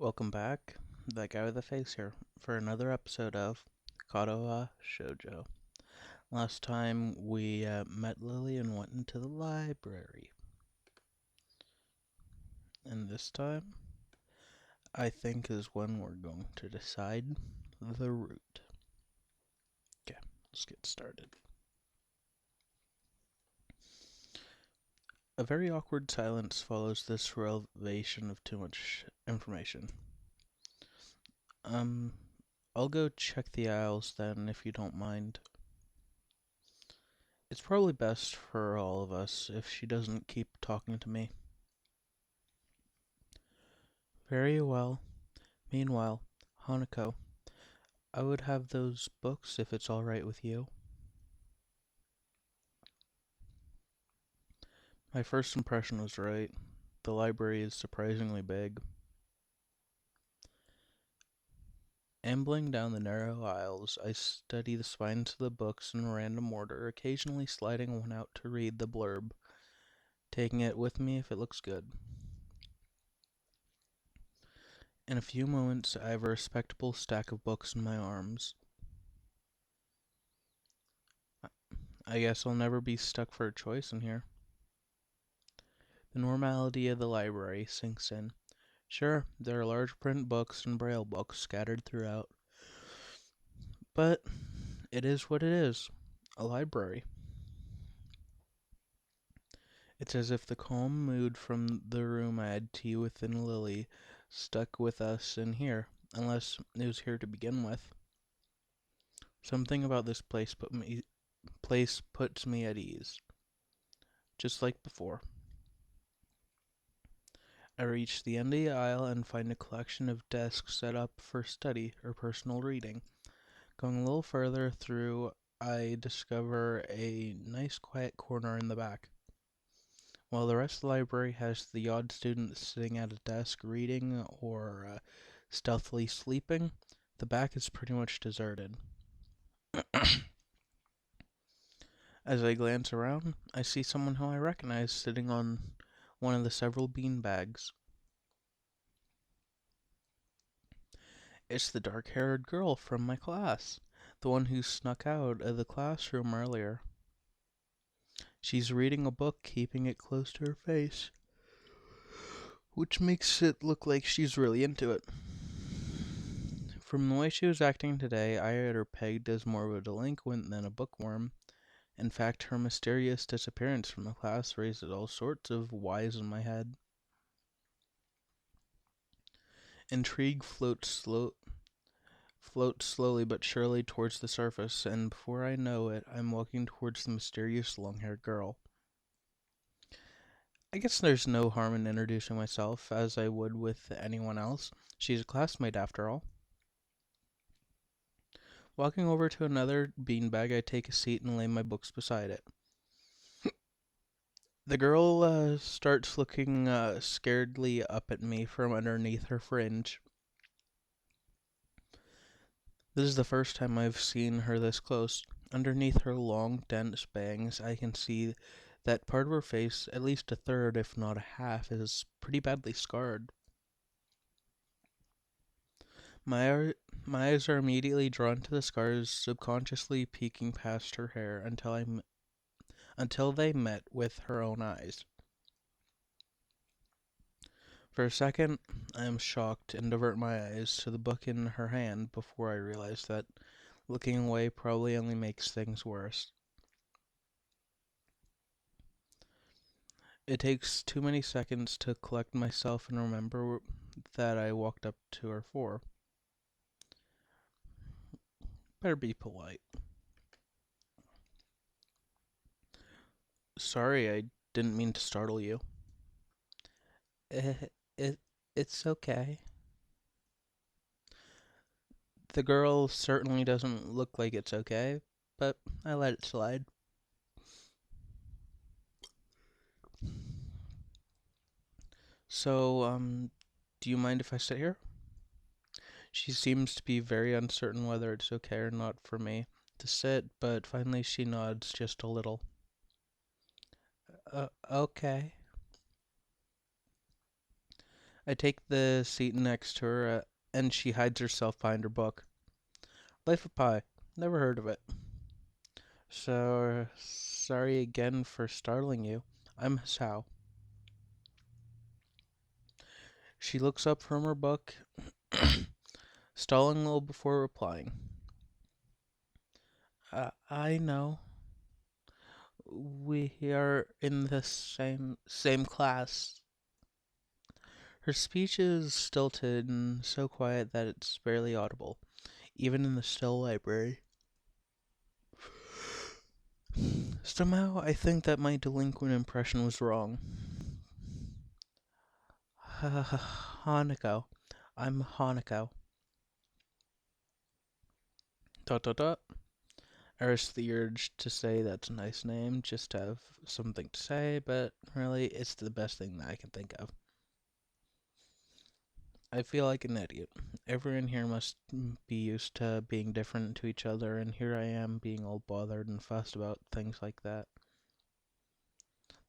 Welcome back, that guy with the face here, for another episode of Katawa Shoujo. Last time we met Lily and went into the library. And this time, I think is when we're going to decide the route. Okay, let's get started. A very awkward silence follows this revelation of too much information. Um, I'll go check the aisles then, if you don't mind. It's probably best for all of us if she doesn't keep talking to me. Very well. Meanwhile, Hanako, I would have those books if it's all right with you. My first impression was right. The library is surprisingly big. Ambling down the narrow aisles, I study the spines of the books in random order, occasionally sliding one out to read the blurb, taking it with me if it looks good. In a few moments, I have a respectable stack of books in my arms. I guess I'll never be stuck for a choice in here. The normality of the library sinks in. Sure, there are large print books and braille books scattered throughout, but it is what it is, a library. It's as if the calm mood from the room I had tea with in Lily stuck with us in here, unless it was here to begin with. Something about this place puts me at ease, just like before. I reach the end of the aisle and find a collection of desks set up for study or personal reading. Going a little further through, I discover a nice quiet corner in the back. While the rest of the library has the odd student sitting at a desk reading or stealthily sleeping, the back is pretty much deserted. As I glance around, I see someone who I recognize sitting on one of the several bean bags. It's the dark-haired girl from my class, the one who snuck out of the classroom earlier. She's reading a book, keeping it close to her face, which makes it look like she's really into it. From the way she was acting today, I had her pegged as more of a delinquent than a bookworm. In fact, her mysterious disappearance from the class raises all sorts of whys in my head. Intrigue floats slowly but surely towards the surface, and before I know it, I'm walking towards the mysterious long-haired girl. I guess there's no harm in introducing myself, as I would with anyone else. She's a classmate, after all. Walking over to another beanbag, I take a seat and lay my books beside it. The girl starts looking scaredly up at me from underneath her fringe. This is the first time I've seen her this close. Underneath her long, dense bangs, I can see that part of her face, at least a third, if not a half, is pretty badly scarred. My my eyes are immediately drawn to the scars, subconsciously peeking past her hair until they met with her own eyes. For a second, I am shocked and divert my eyes to the book in her hand before I realize that looking away probably only makes things worse. It takes too many seconds to collect myself and remember that I walked up to her for. Better be polite. Sorry, I didn't mean to startle you. It, it, it's okay. The girl certainly doesn't look like it's okay, but I let it slide. So, do you mind if I sit here? She seems to be very uncertain whether it's okay or not for me to sit, but finally she nods just a little. Okay. I take the seat next to her, and she hides herself behind her book. Life of Pi. Never heard of it. So, sorry again for startling you. I'm Sao. She looks up from her book, stalling a little before replying. I know. We are in the same class. Her speech is stilted and so quiet that it's barely audible, even in the still library. Somehow, I think that my delinquent impression was wrong. Hanako. I'm Hanako. Dot dot dot. I risk the urge to say that's a nice name, just to have something to say, but really, it's the best thing that I can think of. I feel like an idiot. Everyone here must be used to being different to each other, and here I am being all bothered and fussed about things like that.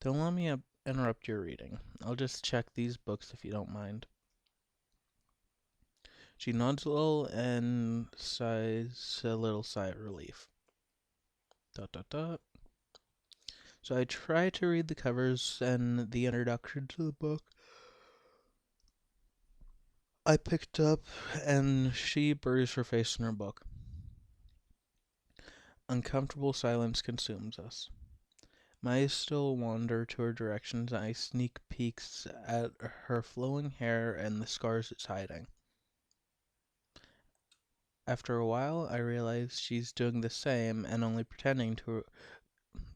Don't let me interrupt your reading. I'll just check these books if you don't mind. She nods a little and sighs a little sigh of relief. Dot dot dot. So I try to read the covers and the introduction to the book I picked up, and she buries her face in her book. Uncomfortable silence consumes us. My eyes still wander to her directions, and I sneak peeks at her flowing hair and the scars it's hiding. After a while, I realize she's doing the same and only pretending to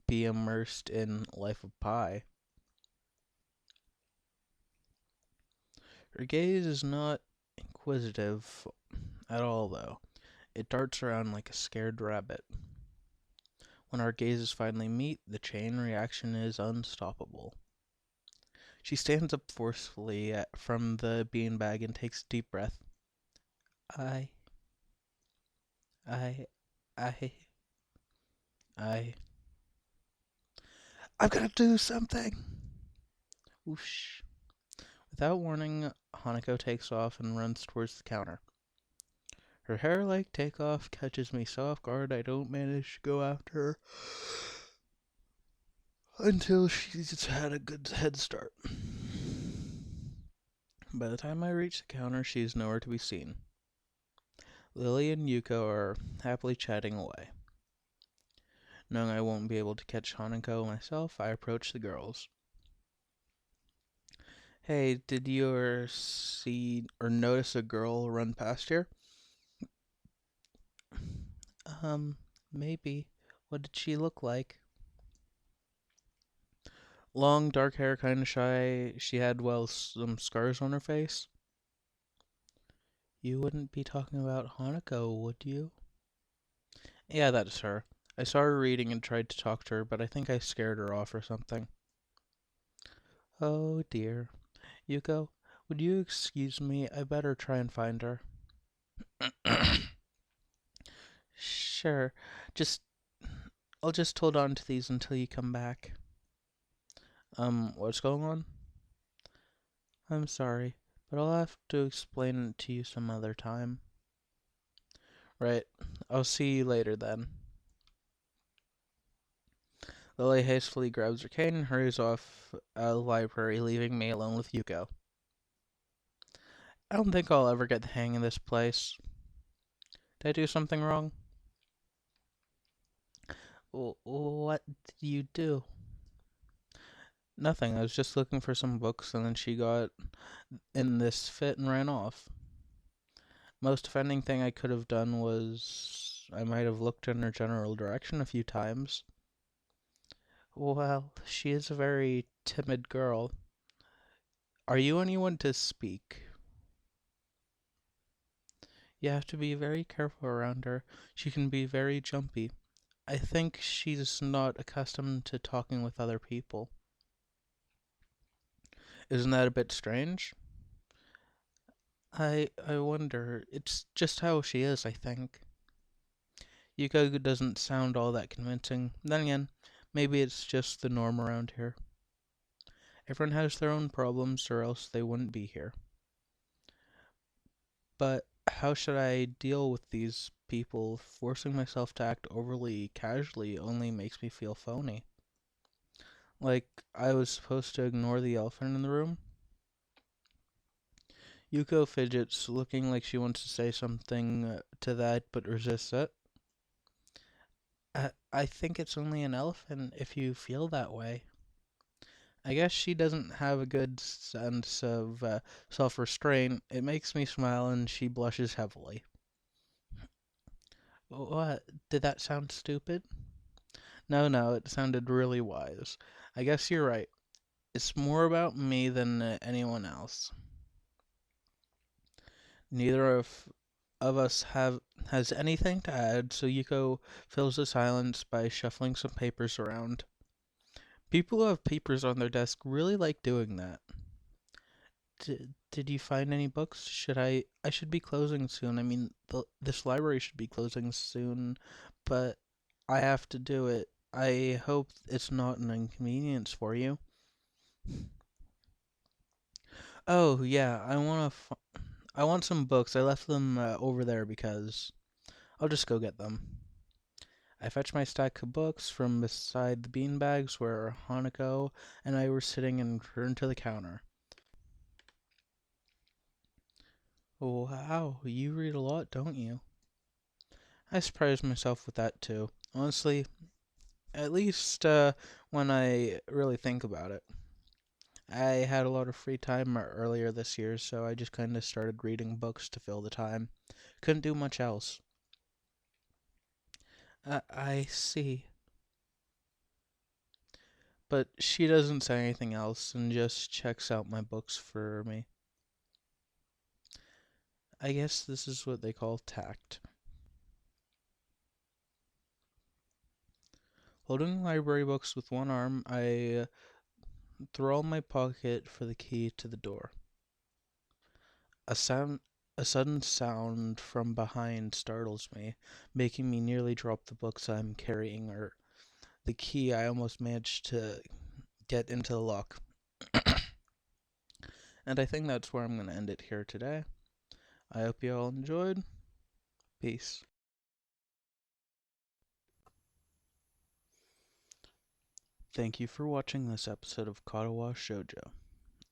be immersed in Life of Pi. Her gaze is not inquisitive at all, though. It darts around like a scared rabbit. When our gazes finally meet, the chain reaction is unstoppable. She stands up forcefully from the beanbag and takes a deep breath. I, I, I, I. I've got to do something! Whoosh. Without warning, Hanako takes off and runs towards the counter. Her hair-like takeoff catches me so off guard I don't manage to go after her until she's had a good head start. By the time I reach the counter, she is nowhere to be seen. Lily and Yuko are happily chatting away. Knowing I won't be able to catch Hanako myself, I approach the girls. Hey, did you see or notice a girl run past here? Maybe. What did she look like? Long, dark hair, kinda shy. She had, well, some scars on her face. You wouldn't be talking about Hanako, would you? Yeah, that's her. I saw her reading and tried to talk to her, but I think I scared her off or something. Oh dear. Yuko, would you excuse me? I better try and find her. Sure. Just I'll just hold on to these until you come back. What's going on? I'm sorry, but I'll have to explain it to you some other time. Right. I'll see you later then. Lily hastily grabs her cane and hurries off out of the library, leaving me alone with Yuko. I don't think I'll ever get the hang of this place. Did I do something wrong? What did you do? Nothing. I was just looking for some books, and then she got in this fit and ran off. Most offending thing I could have done was I might have looked in her general direction a few times. Well, she is a very timid girl. Are you anyone to speak? You have to be very careful around her. She can be very jumpy. I think she's not accustomed to talking with other people. Isn't that a bit strange? I wonder. It's just how she is, I think. Yuko doesn't sound all that convincing. Then again, maybe it's just the norm around here. Everyone has their own problems, or else they wouldn't be here. But how should I deal with these people? Forcing myself to act overly casually only makes me feel phony. Like I was supposed to ignore the elephant in the room? Yuko fidgets, looking like she wants to say something to that but resists it. I think it's only an elephant if you feel that way. I guess she doesn't have a good sense of self restraint. It makes me smile and she blushes heavily. What? Did that sound stupid? No, no, it sounded really wise. I guess you're right. It's more about me than anyone else. Neither of us have has anything to add, so Yuko fills the silence by shuffling some papers around. People who have papers on their desk really like doing that. Did you find any books? I should be closing soon. I mean, this library should be closing soon, but I have to do it. I hope it's not an inconvenience for you. Oh, yeah, I want some books. I left them over there because I'll just go get them. I fetched my stack of books from beside the beanbags where Hanako and I were sitting and turned to the counter. Wow, you read a lot, don't you? I surprised myself with that too. Honestly, at least when I really think about it. I had a lot of free time earlier this year, so I just kind of started reading books to fill the time. Couldn't do much else. I see. But she doesn't say anything else and just checks out my books for me. I guess this is what they call tact. Holding library books with one arm, I throw in my pocket for the key to the door. A sound, a sudden sound from behind startles me, making me nearly drop the books I'm carrying or the key I almost managed to get into the lock. And I think that's where I'm going to end it here today. I hope you all enjoyed. Peace. Thank you for watching this episode of Katawa Shoujo.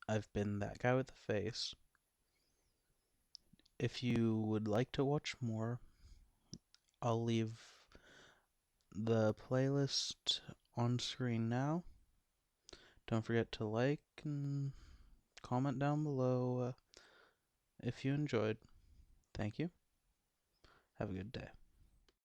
I've been that guy with the face. If you would like to watch more, I'll leave the playlist on screen now. Don't forget to like and comment down below if you enjoyed. Thank you. Have a good day.